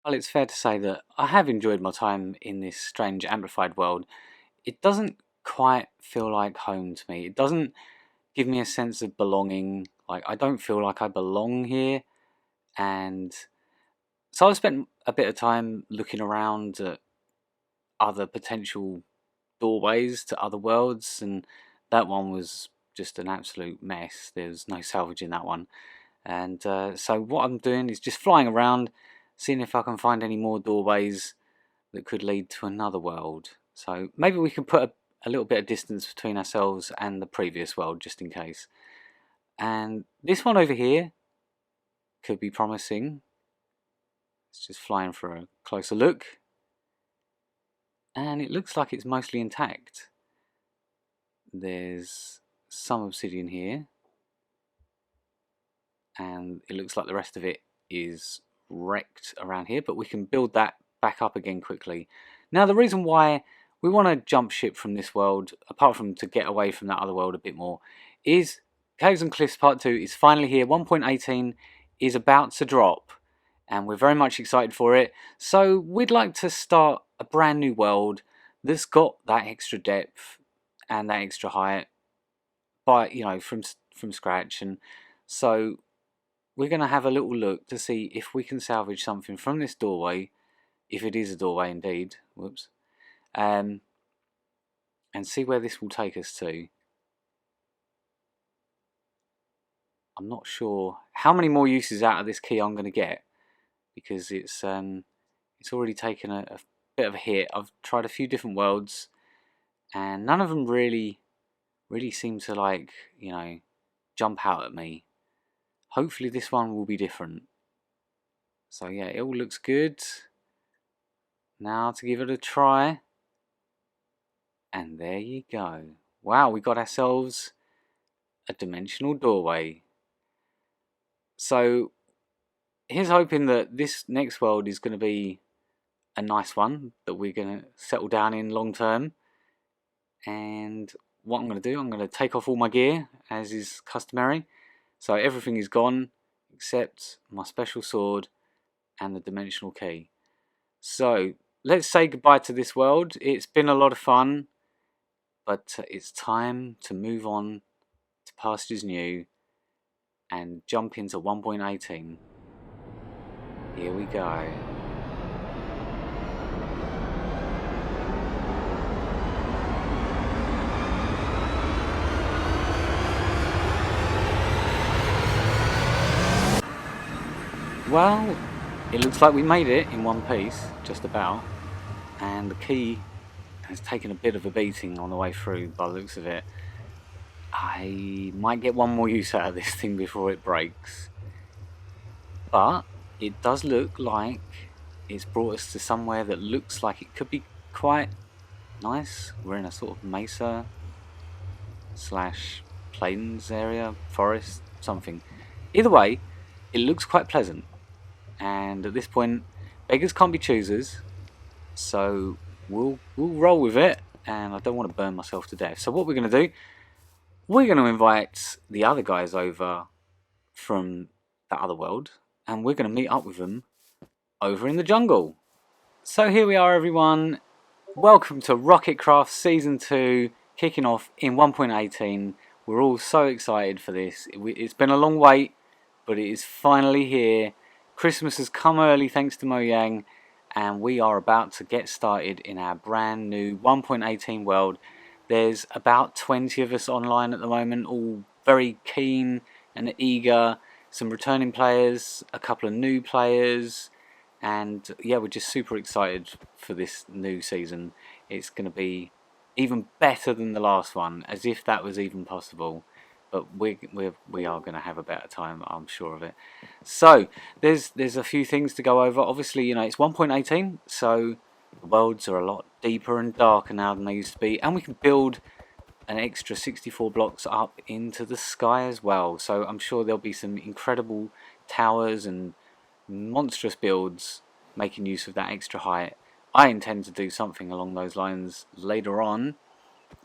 Well, it's fair to say that I have enjoyed my time in this strange amplified world. It doesn't quite feel like home to me. It doesn't give me a sense of belonging. Like, I don't feel like I belong here. And so I've spent a bit of time looking around at other potential doorways to other worlds, and that one was just an absolute mess. There's no salvaging that one. And so what I'm doing is just flying around, seeing if I can find any more doorways that could lead to another world. So maybe we can put a little bit of distance between ourselves and the previous world just in case. And this one over here could be promising. It's just flying for a closer look. And it looks like it's mostly intact. There's some obsidian here. And it looks like the rest of it is wrecked around here, but we can build that back up again quickly. Now, the reason why we want to jump ship from this world, apart from to get away from that other world a bit more, is Caves and Cliffs Part 2 is finally here. 1.18 is about to drop, and we're very much excited for it. So we'd like to start a brand new world that's got that extra depth and that extra height, from scratch. And so we're going to have a little look to see if we can salvage something from this doorway, if it is a doorway indeed, whoops, and see where this will take us to. I'm not sure how many more uses out of this key I'm going to get, because it's already taken a bit of a hit. I've tried a few different worlds, and none of them really seem to jump out at me. Hopefully this one will be different. So yeah, it all looks good. Now to give it a try. And there you go. Wow, we got ourselves a dimensional doorway. So here's hoping that this next world is going to be a nice one that we're going to settle down in long term. And what I'm going to do, I'm going to take off all my gear, as is customary. So everything is gone except my special sword and the dimensional key. So let's say goodbye to this world. It's been a lot of fun, but it's time to move on to pastures new and jump into 1.18. Here we go. Well, it looks like we made it in one piece, just about, and the key has taken a bit of a beating on the way through by the looks of it. I might get one more use out of this thing before it breaks, but it does look like it's brought us to somewhere that looks like it could be quite nice. We're in a sort of mesa / plains area, forest, something. Either way, it looks quite pleasant. And at this point, beggars can't be choosers, so we'll roll with it, and I don't want to burn myself to death. So what we're going to do, we're going to invite the other guys over from that other world, and we're going to meet up with them over in the jungle. So here we are, everyone. Welcome to Rocketcraft Season 2, kicking off in 1.18. We're all so excited for this. It's been a long wait, but it is finally here. Christmas has come early thanks to Mojang, and we are about to get started in our brand new 1.18 world. There's about 20 of us online at the moment, all very keen and eager. Some returning players, a couple of new players, and yeah, we're just super excited for this new season. It's going to be even better than the last one, as if that was even possible. But we are going to have a better time, I'm sure of it. So there's a few things to go over. Obviously, it's 1.18, so the worlds are a lot deeper and darker now than they used to be, and we can build an extra 64 blocks up into the sky as well. So I'm sure there'll be some incredible towers and monstrous builds making use of that extra height. I intend to do something along those lines later on.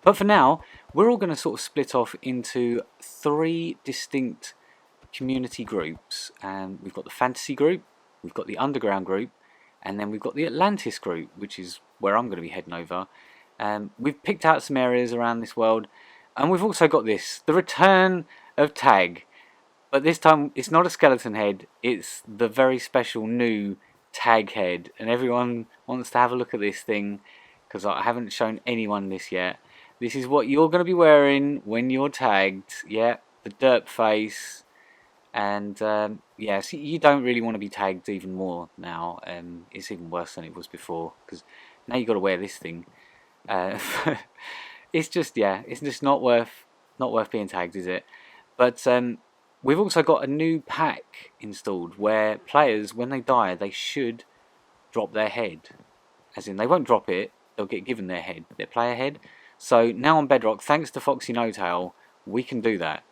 But for now, we're all going to sort of split off into 3 distinct community groups. And we've got the fantasy group, we've got the underground group, And then we've got the Atlantis group, which is where I'm going to be heading over. We've picked out some areas around this world, and we've also got this, the return of Tag. But this time it's not a skeleton head, it's the very special new Tag head. And everyone wants to have a look at this thing, because I haven't shown anyone this yet. This is what you're going to be wearing when you're tagged. Yeah, the derp face. And yeah, so you don't really want to be tagged even more now. It's even worse than it was before, because now you've got to wear this thing. It's just, yeah, it's just not worth being tagged, is it? But we've also got a new pack installed where players, when they die, they should drop their head. As in, they won't drop it, they'll get given their head, their player head. So now on Bedrock, thanks to Foxy No-Tail, we can do that.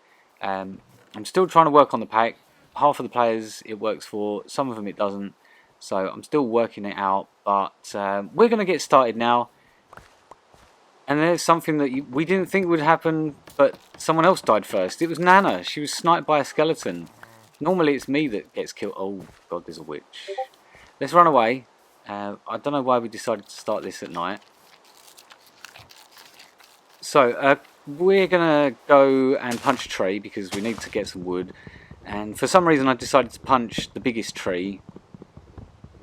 I'm still trying to work on the pack. Half of the players it works for, some of them it doesn't. So I'm still working it out, but we're going to get started now. And there's something that we didn't think would happen, but someone else died first. It was Nana. She was sniped by a skeleton. Normally it's me that gets killed. Oh god, there's a witch. Let's run away. I don't know why we decided to start this at night. So we're going to go and punch a tree because we need to get some wood. And for some reason I decided to punch the biggest tree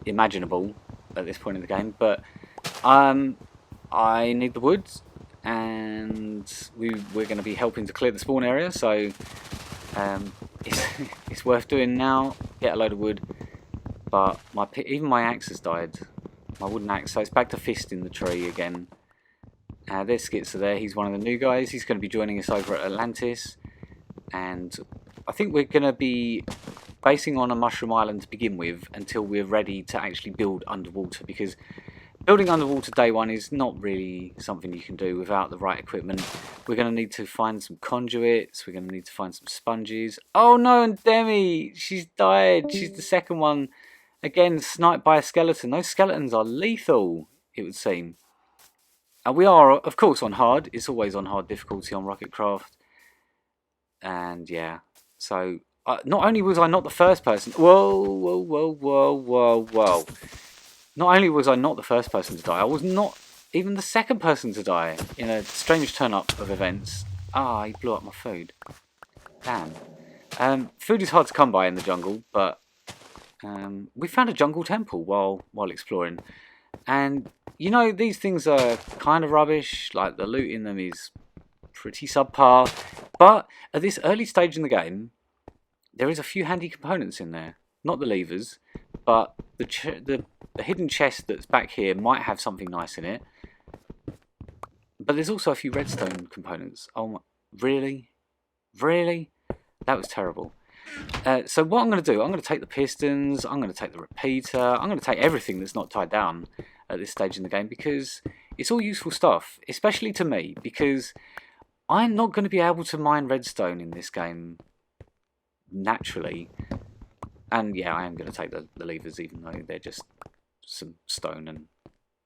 imaginable at this point in the game. But I need the wood, and we're going to be helping to clear the spawn area, so it's worth doing now. Get a load of wood, but even my axe has died, my wooden axe, so it's back to fisting the tree again. There's Skitzer there, he's one of the new guys, he's going to be joining us over at Atlantis, and I think we're going to be basing on a mushroom island to begin with until we're ready to actually build underwater, because building underwater day one is not really something you can do without the right equipment. We're going to need to find some conduits, we're going to need to find some sponges. Oh no, and Demi, she's died. She's the second one. Again, sniped by a skeleton. Those skeletons are lethal, it would seem. And we are, of course, on hard. It's always on hard difficulty on Rocketcraft. And yeah, so not only was I not the first person... Whoa. Not only was I not the first person to die, I was not even the second person to die in a strange turn-up of events. Ah, he blew up my food. Damn. Food is hard to come by in the jungle, but we found a jungle temple while exploring. And, you know, these things are kind of rubbish, like the loot in them is pretty subpar. But at this early stage in the game, there is a few handy components in there. Not the levers, but the hidden chest that's back here might have something nice in it. But there's also a few redstone components. Oh my, really? Really? That was terrible. So what I'm going to do, I'm going to take the pistons, I'm going to take the repeater, I'm going to take everything that's not tied down at this stage in the game, because it's all useful stuff, especially to me, because I'm not going to be able to mine redstone in this game naturally. And yeah, I am going to take the levers, even though they're just some stone and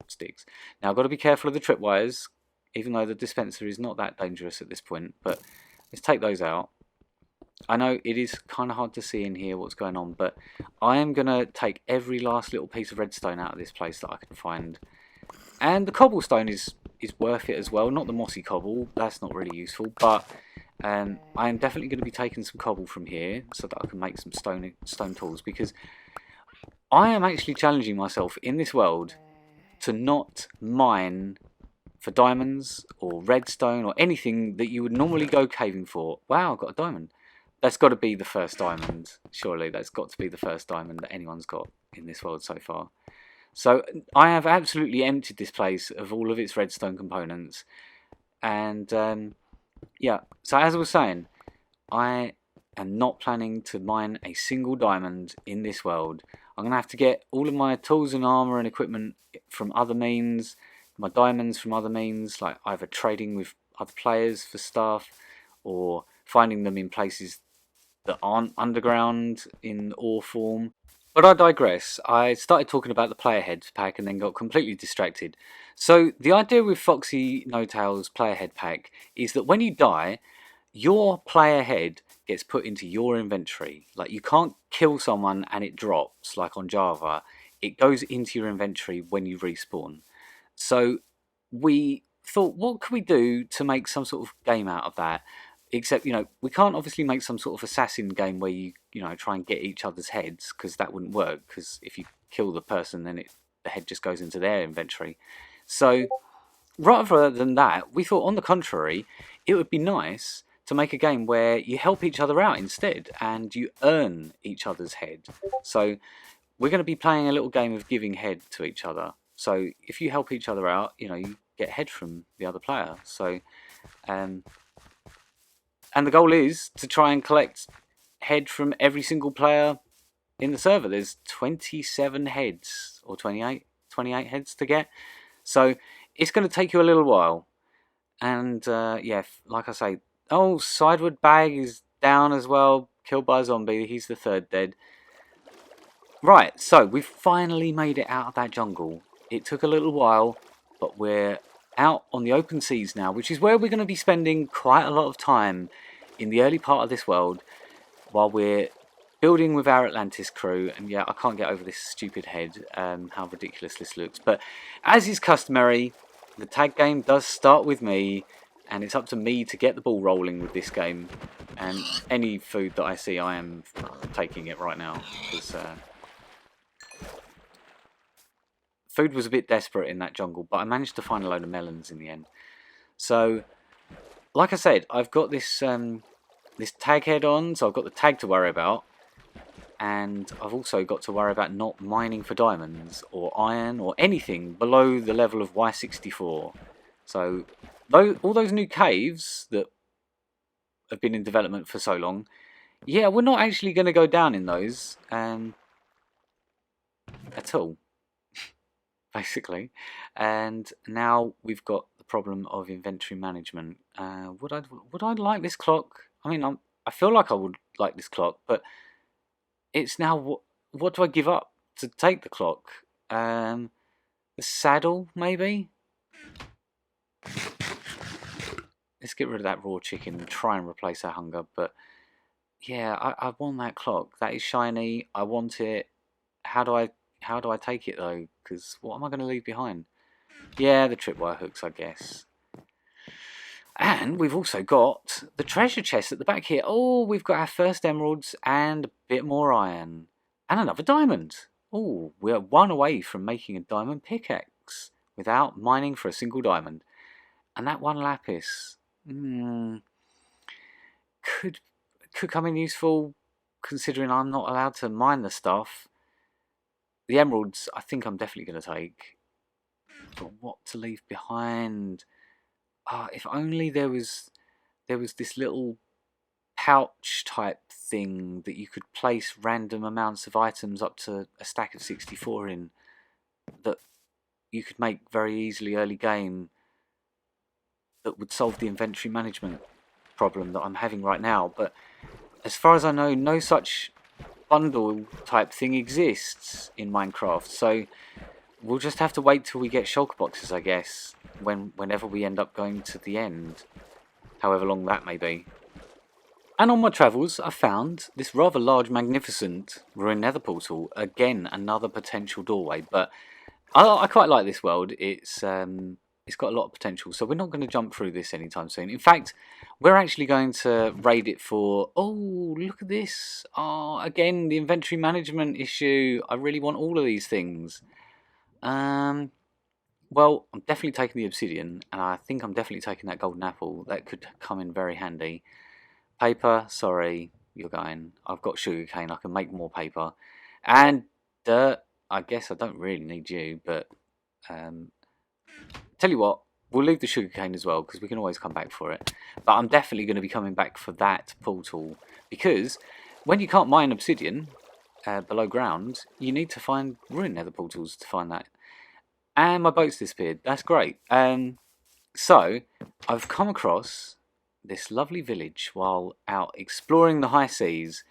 sticks. Now I've got to be careful of the tripwires, even though the dispenser is not that dangerous at this point, but let's take those out. I know it is kind of hard to see in here what's going on, but I am going to take every last little piece of redstone out of this place that I can find. And the cobblestone is worth it as well, not the mossy cobble, that's not really useful, but I am definitely going to be taking some cobble from here so that I can make some stone tools, because I am actually challenging myself in this world to not mine for diamonds or redstone or anything that you would normally go caving for. Wow, I've got a diamond. That's got to be the first diamond, surely. That's got to be the first diamond that anyone's got in this world so far. So I have absolutely emptied this place of all of its redstone components. And yeah, so as I was saying, I am not planning to mine a single diamond in this world. I'm going to have to get all of my tools and armor and equipment from other means, my diamonds from other means, like either trading with other players for stuff or finding them in places that aren't underground in ore form. But I digress. I started talking about the player head pack and then got completely distracted. So the idea with Foxy No-Tail's player head pack is that when you die, your player head gets put into your inventory. Like, you can't kill someone and it drops like on Java. it goes into your inventory when you respawn. So we thought, what could we do to make some sort of game out of that? Except, we can't obviously make some sort of assassin game where you try and get each other's heads, because that wouldn't work, because if you kill the person, then the head just goes into their inventory. So rather than that, we thought, on the contrary, it would be nice to make a game where you help each other out instead, and you earn each other's head. So we're going to be playing a little game of giving head to each other. So if you help each other out, you get head from the other player. So, and the goal is to try and collect head from every single player in the server. There's 27 heads, or 28 heads to get. So it's going to take you a little while. And yeah, like I say, Sideward Bag is down as well, killed by a zombie. He's the third dead. Right, so we've finally made it out of that jungle. It took a little while, but we're out on the open seas now, which is where we're going to be spending quite a lot of time in the early part of this world, while we're building with our Atlantis crew. And yeah, I can't get over this stupid head, how ridiculous this looks. But as is customary, the tag game does start with me, and it's up to me to get the ball rolling with this game. And any food that I see, I am taking it right now, because food was a bit desperate in that jungle, but I managed to find a load of melons in the end. So, like I said, I've got this this tag head on, so I've got the tag to worry about, and I've also got to worry about not mining for diamonds or iron or anything below the level of Y64. So, all those new caves that have been in development for so long, yeah, we're not actually going to go down in those at all. Basically, and now we've got the problem of inventory management. Would I like this clock? I mean, I feel like I would like this clock, but it's now what do I give up to take the clock? The saddle, maybe. Let's get rid of that raw chicken and try and replace our hunger. But yeah, I want that clock. That is shiny. I want it. How do I take it though? Because what am I going to leave behind? Yeah, the tripwire hooks, I guess. And we've also got the treasure chest at the back here. Oh, we've got our first emeralds and a bit more iron. And another diamond. Oh, we're one away from making a diamond pickaxe without mining for a single diamond. And that one lapis could come in useful, considering I'm not allowed to mine the stuff. The emeralds, I think I'm definitely going to take. But what to leave behind? If only there was this little pouch type thing that you could place random amounts of items up to a stack of 64 in, that you could make very easily early game, that would solve the inventory management problem that I'm having right now. But as far as I know, no such bundle type thing exists in Minecraft, so we'll just have to wait till we get shulker boxes, I guess, whenever we end up going to the end, however long that may be. And on my travels, I found this rather large, magnificent ruined Nether Portal. Again, another potential doorway, but I quite like this world. It's got a lot of potential, so we're not going to jump through this anytime soon. In fact, we're actually going to raid it for... Oh, look at this. Oh, again, the inventory management issue. I really want all of these things. Well, I'm definitely taking the obsidian, and I think I'm definitely taking that golden apple. That could come in very handy. Paper, sorry, you're going. I've got sugarcane, I can make more paper. And dirt, I guess I don't really need you, but... tell you what, we'll leave the sugarcane as well, because we can always come back for it. But I'm definitely going to be coming back for that portal, because when you can't mine obsidian below ground, you need to find ruined nether portals to find that. And my boat's disappeared. That's great. So, I've come across this lovely village while out exploring the high seas,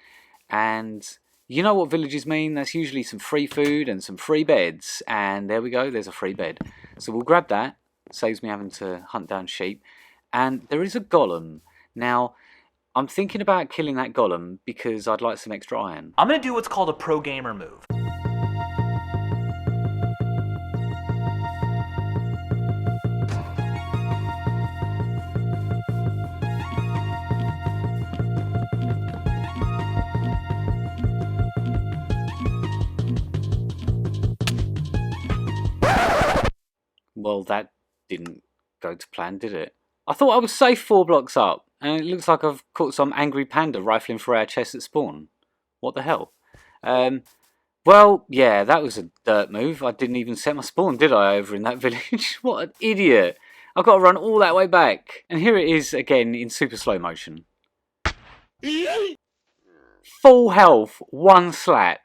and you know what villages mean? That's usually some free food and some free beds, and there we go, there's a free bed. So we'll grab that, saves me having to hunt down sheep, and there is a golem. Now, I'm thinking about killing that golem because I'd like some extra iron. I'm going to do what's called a pro gamer move. Well, that didn't go to plan, did it? I thought I was safe 4 blocks up, and it looks like I've caught some angry panda rifling through our chests at spawn. What the hell? Well, yeah, that was a dirt move. I didn't even set my spawn, did I, over in that village? What an idiot. I've got to run all that way back. And here it is again in super slow motion. Full health, 1 slap.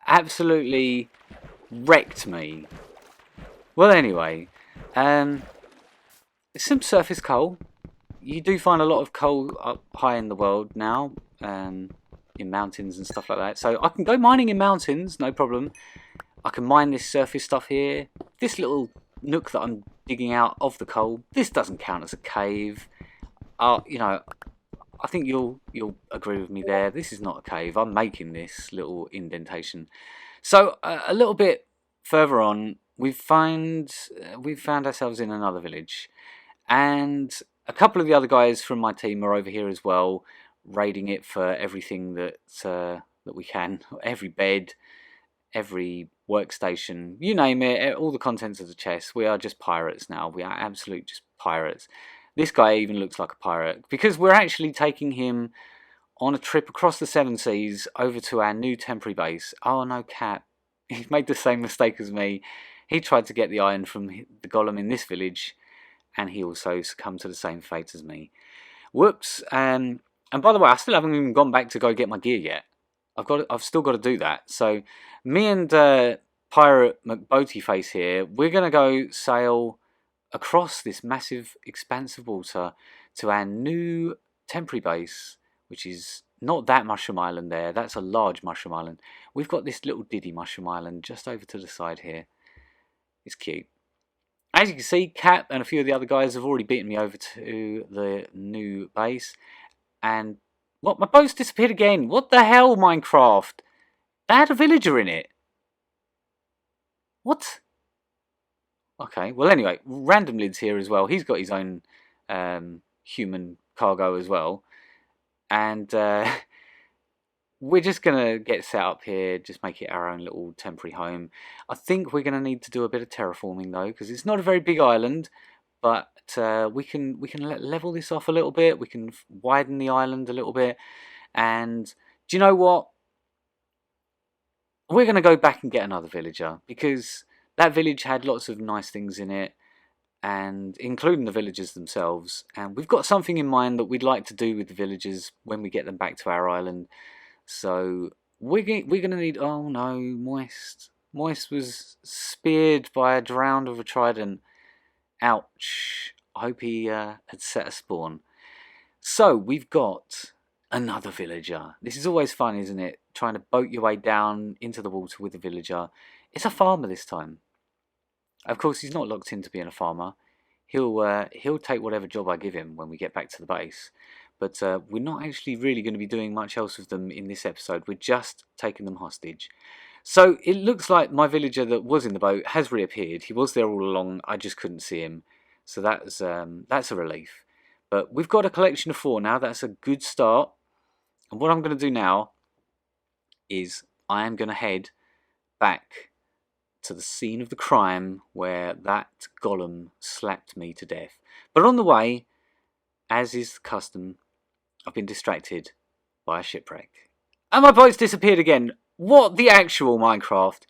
Absolutely wrecked me. Well, anyway, some surface coal. You do find a lot of coal up high in the world now, in mountains and stuff like that. So I can go mining in mountains, no problem. I can mine this surface stuff here. This little nook that I'm digging out of the coal, this doesn't count as a cave. You know, I think you'll agree with me there. This is not a cave. I'm making this little indentation. So a little bit further on, we've found ourselves in another village, and a couple of the other guys from my team are over here as well, raiding it for everything that we can. Every bed, every workstation, you name it, all the contents of the chest. We are just pirates now. We are absolute just pirates. This guy even looks like a pirate because we're actually taking him on a trip across the 7 seas over to our new temporary base. Oh no, Cat. He made the same mistake as me. He tried to get the iron from the golem in this village, and he also succumbed to the same fate as me. Whoops. And by the way, I still haven't even gone back to go get my gear yet. I've still got to do that. So me and Pirate McBoatyface here, we're going to go sail across this massive expanse of water to our new temporary base, which is not that mushroom island there. That's a large mushroom island. We've got this little diddy mushroom island just over to the side here. It's cute. As you can see, Cap and a few of the other guys have already beaten me over to the new base. And what? My boat's disappeared again. What the hell, Minecraft? They had a villager in it. What? Okay, well anyway, Random Lid's here as well. He's got his own human cargo as well. And we're just going to get set up here, just make it our own little temporary home. I think we're going to need to do a bit of terraforming though, because it's not a very big island, but we can level this off a little bit. We can widen the island a little bit. And do you know what? We're going to go back and get another villager, because that village had lots of nice things in it, and including the villagers themselves. And we've got something in mind that we'd like to do with the villagers when we get them back to our island. So we're going to need... Oh no, Moist. Moist was speared by a drowned of a trident. Ouch. I hope he had set a spawn. So we've got another villager. This is always fun, isn't it? Trying to boat your way down into the water with a villager. It's a farmer this time. Of course, he's not locked into being a farmer. He'll take whatever job I give him when we get back to the base. But we're not actually really going to be doing much else with them in this episode. We're just taking them hostage. So it looks like my villager that was in the boat has reappeared. He was there all along. I just couldn't see him. So that's a relief. But we've got a collection of 4 now. That's a good start. And what I'm going to do now is I am going to head back to the scene of the crime where that golem slapped me to death. But on the way, as is custom, I've been distracted by a shipwreck. And my boat's disappeared again. What the actual, Minecraft?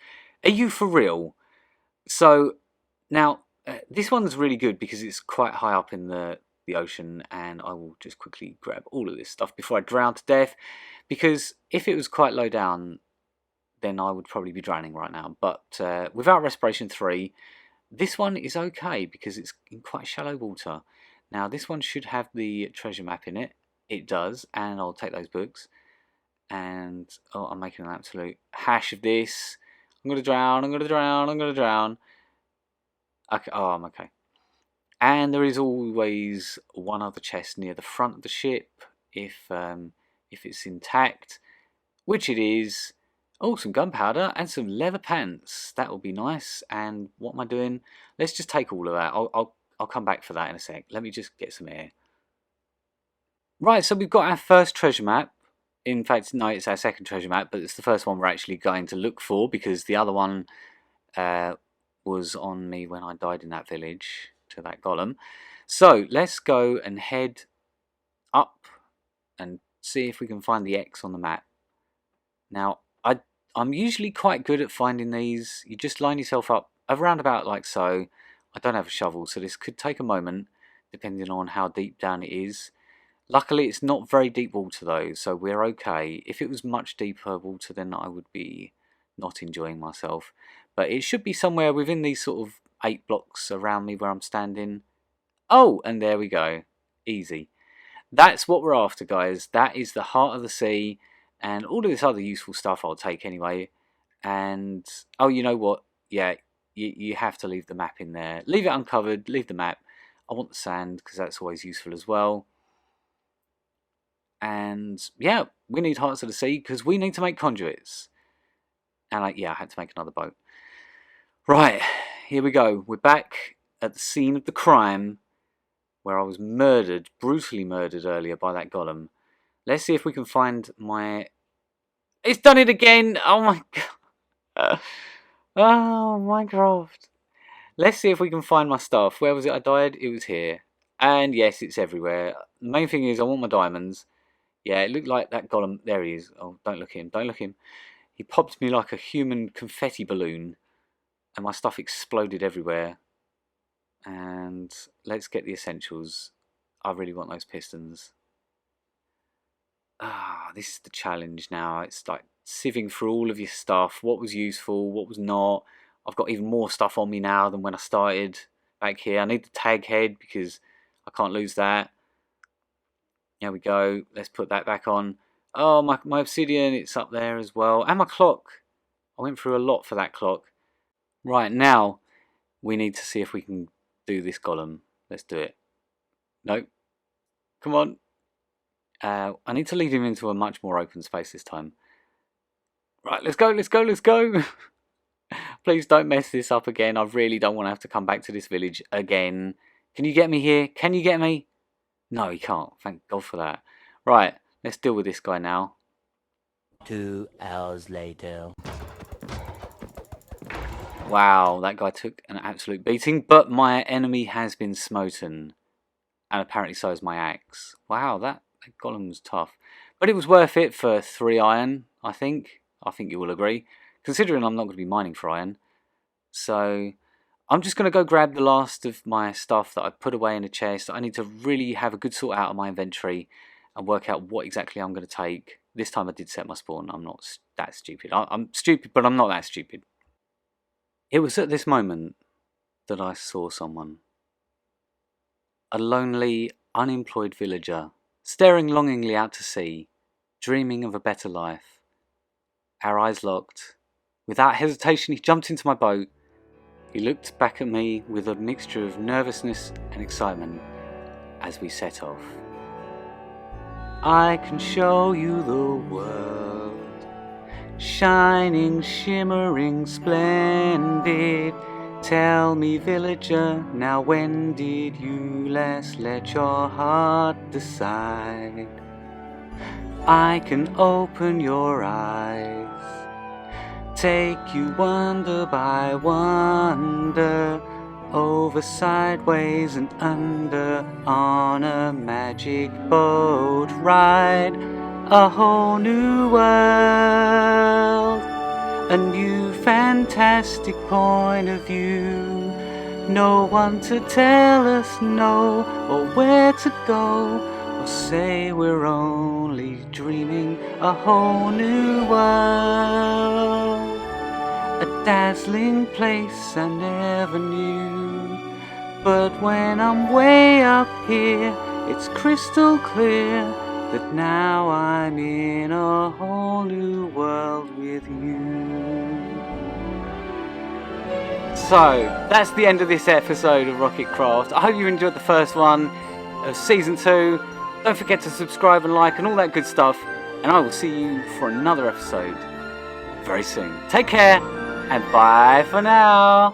Are you for real? So, now, this one's really good because it's quite high up in the ocean, and I will just quickly grab all of this stuff before I drown to death, because if it was quite low down, then I would probably be drowning right now. But without respiration 3, this one is okay because it's in quite shallow water. Now this one should have the treasure map in it. It does, and I'll take those books. And oh, I'm making an absolute hash of this. I'm gonna drown. I'm gonna drown. I'm gonna drown. Okay. Oh, I'm okay. And there is always one other chest near the front of the ship if it's intact, which it is. Oh, some gunpowder and some leather pants. That will be nice. And what am I doing? Let's just take all of that. I'll come back for that in a sec. Let me just get some air. Right, so we've got our first treasure map. In fact, no, it's our second treasure map, but it's the first one we're actually going to look for because the other one was on me when I died in that village to that golem. So let's go and head up and see if we can find the X on the map. Now, I'm usually quite good at finding these. You just line yourself up around about like so. I don't have a shovel, so this could take a moment, depending on how deep down it is. Luckily, it's not very deep water though, so we're okay. If it was much deeper water, then I would be not enjoying myself. But it should be somewhere within these sort of 8 blocks around me where I'm standing. Oh, and there we go. Easy. That's what we're after, guys. That is the heart of the sea, and all of this other useful stuff I'll take anyway. And, oh, you know what? Yeah, you have to leave the map in there. Leave it uncovered, leave the map. I want the sand, because that's always useful as well. And, yeah, we need hearts of the sea, because we need to make conduits. And, I had to make another boat. Right, here we go. We're back at the scene of the crime, where I was murdered, brutally murdered earlier by that golem. Let's see if we can find my... It's done it again! Oh my god. Oh, Minecraft. Let's see if we can find my stuff. Where was it I died? It was here. And yes, it's everywhere. The main thing is I want my diamonds. Yeah, it looked like that golem... There he is. Oh, don't look at him. Don't look at him. He popped me like a human confetti balloon. And my stuff exploded everywhere. And let's get the essentials. I really want those pistons. This is the challenge now. It's like sieving through all of your stuff. What was useful, what was not. I've got even more stuff on me now than when I started back here. I need the tag head because I can't lose that. There we go. Let's put that back on. Oh, my obsidian, it's up there as well. And my clock. I went through a lot for that clock. Right, now we need to see if we can do this golem. Let's do it. Nope. Come on. I need to lead him into a much more open space this time. Right, let's go, let's go, let's go. Please don't mess this up again. I really don't want to have to come back to this village again. Can you get me here? Can you get me? No, he can't. Thank God for that. Right, let's deal with this guy now. 2 hours later. Wow, that guy took an absolute beating, but my enemy has been smoten. And apparently so is my axe. Wow, that golem was tough. But it was worth it for 3 iron, I think. I think you will agree. Considering I'm not going to be mining for iron. So I'm just going to go grab the last of my stuff that I put away in a chest. I need to really have a good sort out of my inventory and work out what exactly I'm going to take. This time I did set my spawn. I'm not that stupid. I'm stupid, but I'm not that stupid. It was at this moment that I saw someone. A lonely, unemployed villager, staring longingly out to sea, dreaming of a better life. Our eyes locked. Without hesitation, he jumped into my boat. He looked back at me with a mixture of nervousness and excitement as we set off. I can show you the world, shining, shimmering, splendid. Tell me, villager, now when did you last let your heart decide? I can open your eyes, take you wonder by wonder, over, sideways and under, on a magic boat ride, a whole new world, a new fantastic point of view. No one to tell us no, or where to go, or say we're only dreaming. A whole new world, a dazzling place I never knew. But when I'm way up here, it's crystal clear that now I'm in a whole new world with you. So, that's the end of this episode of Rocketcraft. I hope you enjoyed the first one of Season 2. Don't forget to subscribe and like and all that good stuff. And I will see you for another episode very soon. Take care, and bye for now.